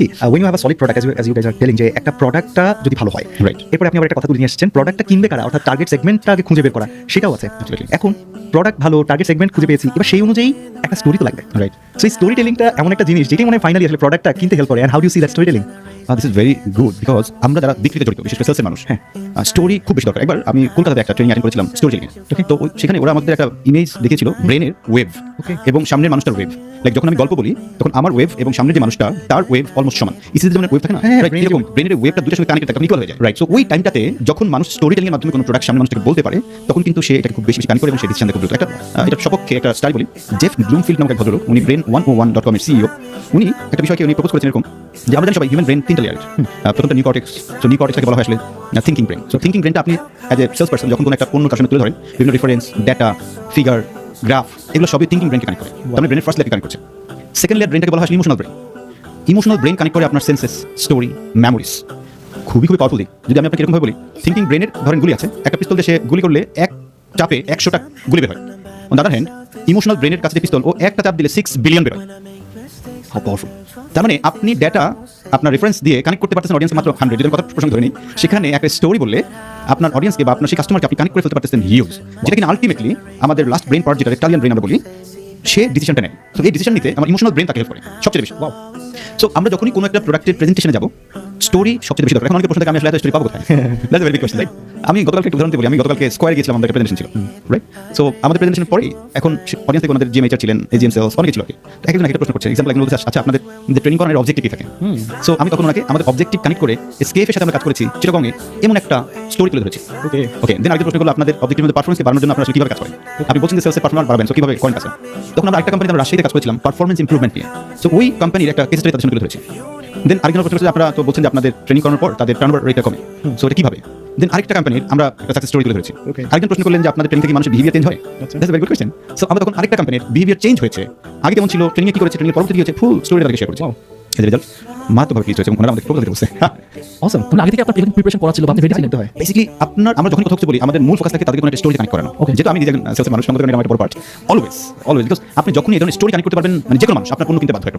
কি when you have a solid product as you guys are telling যে একটা প্রোডাক্টটা যদি ভালো হয় রাইট, এরপরে আপনি আবার একটা কথা তুলে নিয়ে এসেছেন প্রোডাক্টটা কিনবে কারা অর্থাৎ টার্গেট সেগমেন্টটা আগে খুঁজে বের করা সেটাও আছে। এখন প্রোডাক্ট ভালো টার্গেট সেগমেন্ট খুঁজে পেয়েছি এবার সেই অনুযায়ী একটা স্টোরি তো লাগবে। রাইট। সো এই স্টোরি টেলিংটা এমন একটা জিনিস যেটাই মানে ফাইনালি আসলে প্রোডাক্টটা কিনতে হেল্প করে। And how do you see that storytelling? This is very good because আমরা যারা বিক্রিতে জড়িত বিশেষ করে সেলসের মানুষ, হ্যাঁ, স্টোরি খুব বেশি দরকার। একবার আমি কলকাতাতে একটা ট্রেনিং অ্যাটেন্ড করেছিলাম স্টোরি টেলিং। তো সেখানে ওরা আমাদের একটা ইমেজ দেখিয়েছিল ব্রেনের ওয়েভ এবং সামনের মানুষটার ওয়েভ। লাইক যখন আমি গল্প বলি তখন আমার ওয়েভ এবং সামনের যে মানুষটা তার ওয়েভ অলমোস্ট সমান। ইসিতে যেমন ওয়েভ থাকে না, এরকম ব্রেনের ওয়েভটা দুটোর সঙ্গে কানেক্টেড থাকে, ইকুয়াল হয়ে যায়। রাইট। সো ওই টাইমটাতে যখন মানুষ স্টোরি টেলিং এর মাধ্যমে কোনো প্রোডাক্ট সামনে মানুষটাকে বলতে পারে তখন কিন্তু সে এটাকে খুব বেশি কানেক্ট করে এবং সে ডিসিশন খুব দ্রুত। একটা এটা সপক্ষে একটা স্টাইল বলি, জেফ ব্লুমফিল্ড নামক এক ভদ্রলোক, উনি brain101.com এর সিইও। উনি একটা বিষয়কে উনি প্রপোজ করেছেন এরকম যে আমরা জানি সবাই হিউম্যান ব্রেন তিনটা লেয়ার। প্রথমটা নিউকর্টেক্স। সো নিউকর্টেক্সকে বলা হয় আসলে থিঙ্কিং ব্রেন। সো থিঙ্কিং ব্রেনটা আপনি অ্যাজ এ সেলস পারসন যখন কোনো একটা পণ্য কার সামনে তুলে ধরেন বিভিন্ন রেফারেন্স, ডেটা, ফিগার, গ্রাফ এগুলো সবই থিঙ্কিং ব্রেনকে কানেক্ট করে। তার মানে ব্রেনের ফার্স্ট লেয়ারকে কানেক্ট করছে। সেকেন্ড লেয়ার ব্রেনটাকে বলা হয় emotional brain. Emotional brain connect করে আপনার সেন্সেস, স্টোরি, মেমোরিজ। খুবই পাওয়ারফুল দিক। যদি আমি আপনাকে এরকমভাবে বলি, থিঙ্কিং ব্রেনের ধরেন গুলি আছে, একটা পিস্তল দিয়ে সে গুলি করলে এক চাপে 100টা গুলি বের হয়। On the other hand emotional ব্রেনের কাছে পিস্তল ও একটা চাপ দিলে 6 বিলিয়ন বের হয়। How powerful! তার মানে আপনি ডেটা আপনার রেফারেন্স দিয়ে কানেক্ট করতে পারতেছেন অডিয়েন্স মাত্র 100। যদি কথা প্রসঙ্গ ধরে নিই, সেখানে একটা স্টোরি বললে আপনার অডিয়েন্সকে বা আপনার সেই কাস্টমারকে আপনি কানেক্ট করে ফেলতে পারতেছেন হিউজ, যেটা কিনা আলটিমেটলি আমাদের লাস্ট ব্রেন পার্ট যেটা রেপটালিয়ান ব্রেন আমরা বলি, সে ডিসিশনটা নেয়। তো এই ডিসিশন নিতে আমার ইমোশনাল ব্রেন তাকে হেল্প করে সবচেয়ে বেশি। ওয়াও! সো আমরা যখনই কোনো একটা প্রোডাক্টের প্রেজেন্টেশনে যাব, স্টোরি সবচেয়ে বেশি দরকার। এখন অনেকে প্রশ্ন থাকে আমি আসলে এত স্টোরি পাবো কোথায়? That's very big question. Like আমি গতকালকে একটা উদাহরণ বলি, আমি গতকালকে স্কয়ারে গিয়েছিলাম, আমাদের একটা প্রেজেন্টেশন ছিল, রাইট? সো আমাদের প্রেজেন্টেশনের পরেই এখন অডিয়েন্স থেকে ওনাদের জিএমএইচআর ছিলেন, এজিএম সেলস অনেকে ছিল আর কি। তো একজন একটা প্রশ্ন করছে, এক্সাম্পল একজন বলছে আচ্ছা আপনাদের ট্রেনিং করানোর অবজেক্টিভ কি থাকে? সো আমি তখন ওনাকে আমাদের অবজেক্টিভ কানেক্ট করে স্কেফের সাথে আমরা কাজ করেছি চিটাগংয়ে এমন একটা স্টোরি তুলে ধরেছি। ওকে দেন আরেকটা প্রশ্ন করলো আপনাদের অবজেক্টিভের মধ্যে পারফরম্যান্সকে বাড়ানোর জন্য আপনারা কিভাবে কাজ করেন? আপনি বলছেন যে সেলসের পারফরম্যান্স বাড়াবেন, সো কিভাবে করেন কাজ? তখন আমরা একটা কোম্পানিতে আমরা রাজশাহীতে কাজ করেছিলাম পারফরম্যান্স ইমপ্রুভমেন্ট নিয়ে। সো ওই কোম্পানির একটা কেস স্টাডি তাদের সঙ্গে তুলে ধরেছি। দেন আরেকজন প্রশ্ন করছে আপনারা তো বলছেন যে আপনাদের ট্রেনিং করানোর পর তাদের টার্নওভার রেটটা কমে, সো এটা কিভাবে? দেন আরেকটা কোম্পানির আমরা একটা সাকসেস স্টোরি তুলে ধরেছি। আরেকজন প্রশ্ন করলেন যে আপনাদের ট্রেনিং থেকে মানুষের বিহেভিয়ার চেঞ্জ হয়। That's a very good question. So আমরা তখন আরেকটা কোম্পানির বিহেভিয়ার চেঞ্জ হয়েছে, আগে কেমন ছিল, ট্রেনিং কি করেছে, ট্রেনিং পরবর্তী কি হয়েছে, ফুল স্টোরি তাদেরকে শেয়ার করেছি। এজ এ রেজাল্ট মারাত্মকভাবে ফিজ হয়েছে এবং ওনারা আমাদের প্রপোজাল দিতে বলছে। অসম! তাহলে আগে থেকে আপনার প্রিপারেশন করা ছিল বা আপনি রেডি ছিলেন? বেসিক্যালি আমরা যখন কথা হচ্ছে বলি আমাদের মূল ফোকাস থাকে তাদেরকে কোনো একটা স্টোরি কানেক্ট করানো। যেটা আমি নিজে সেলসের মানুষ, আমাদের একটা বড় পার্ট অলওয়েজ বিকজ আপনি যখনই এই ধরনের স্টোরি কানেক্ট করতে পারবেন, মানে যে কোনো মানুষ আপনার পণ্য কিনতে বাধ্য হয়।